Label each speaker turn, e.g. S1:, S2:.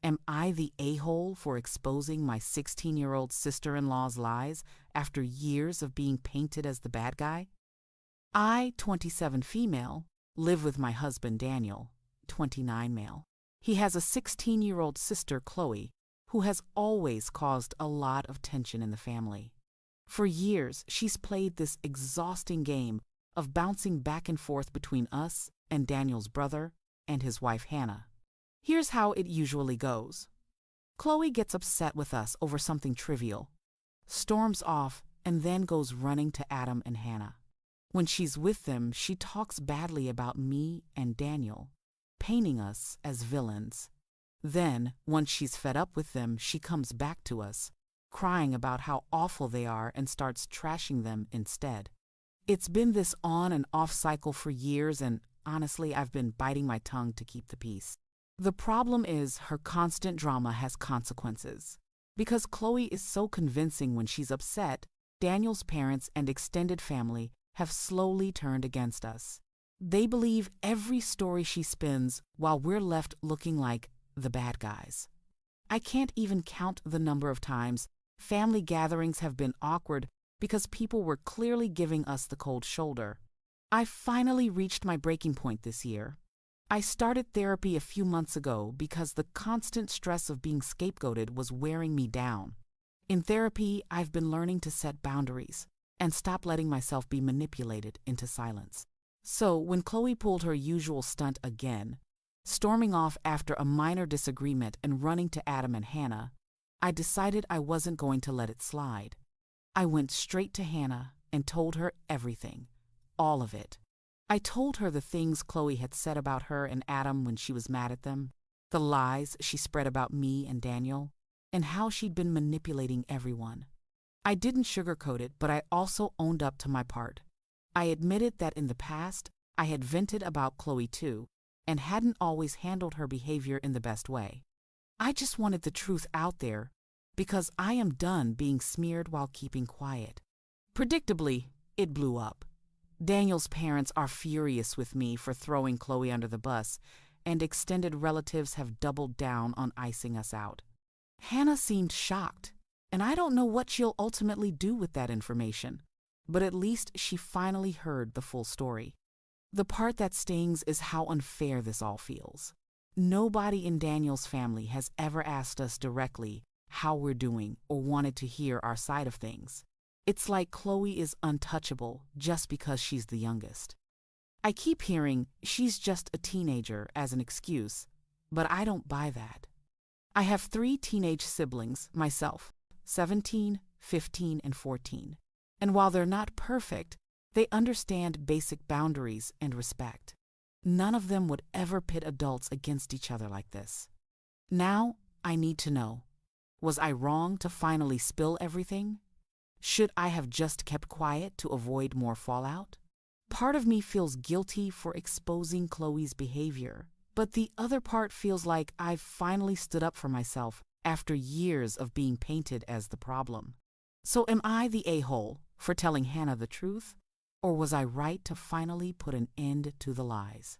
S1: Am I the a-hole for exposing my 16-year-old sister-in-law's lies after years of being painted as the bad guy? I, 27 female, live with my husband Daniel, 29 male. He has a 16-year-old sister, Chloe, who has always caused a lot of tension in the family. For years, she's played this exhausting game of bouncing back and forth between us and Daniel's brother and his wife Hannah. Here's how it usually goes. Chloe gets upset with us over something trivial, storms off, and then goes running to Adam and Hannah. When she's with them, she talks badly about me and Daniel, painting us as villains. Then, once she's fed up with them, she comes back to us, crying about how awful they are and starts trashing them instead. It's been this on and off cycle for years, and honestly, I've been biting my tongue to keep the peace. The problem is her constant drama has consequences. Because Chloe is so convincing when she's upset, Daniel's parents and extended family have slowly turned against us. They believe every story she spins while we're left looking like the bad guys. I can't even count the number of times family gatherings have been awkward because people were clearly giving us the cold shoulder. I finally reached my breaking point this year. I started therapy a few months ago because the constant stress of being scapegoated was wearing me down. In therapy, I've been learning to set boundaries and stop letting myself be manipulated into silence. So when Chloe pulled her usual stunt again, storming off after a minor disagreement and running to Adam and Hannah, I decided I wasn't going to let it slide. I went straight to Hannah and told her everything, all of it. I told her the things Chloe had said about her and Adam when she was mad at them, the lies she spread about me and Daniel, and how she'd been manipulating everyone. I didn't sugarcoat it, but I also owned up to my part. I admitted that in the past, I had vented about Chloe too, and hadn't always handled her behavior in the best way. I just wanted the truth out there, because I am done being smeared while keeping quiet. Predictably, it blew up. Daniel's parents are furious with me for throwing Chloe under the bus, and extended relatives have doubled down on icing us out. Hannah seemed shocked, and I don't know what she'll ultimately do with that information, but at least she finally heard the full story. The part that stings is how unfair this all feels. Nobody in Daniel's family has ever asked us directly how we're doing or wanted to hear our side of things. It's like Chloe is untouchable just because she's the youngest. I keep hearing she's just a teenager as an excuse, but I don't buy that. I have 3 teenage siblings myself, 17, 15, and 14. And while they're not perfect, they understand basic boundaries and respect. None of them would ever pit adults against each other like this. Now, I need to know, was I wrong to finally spill everything? Should I have just kept quiet to avoid more fallout? Part of me feels guilty for exposing Chloe's behavior, but the other part feels like I've finally stood up for myself after years of being painted as the problem. So am I the a-hole for telling Hannah the truth, or was I right to finally put an end to the lies?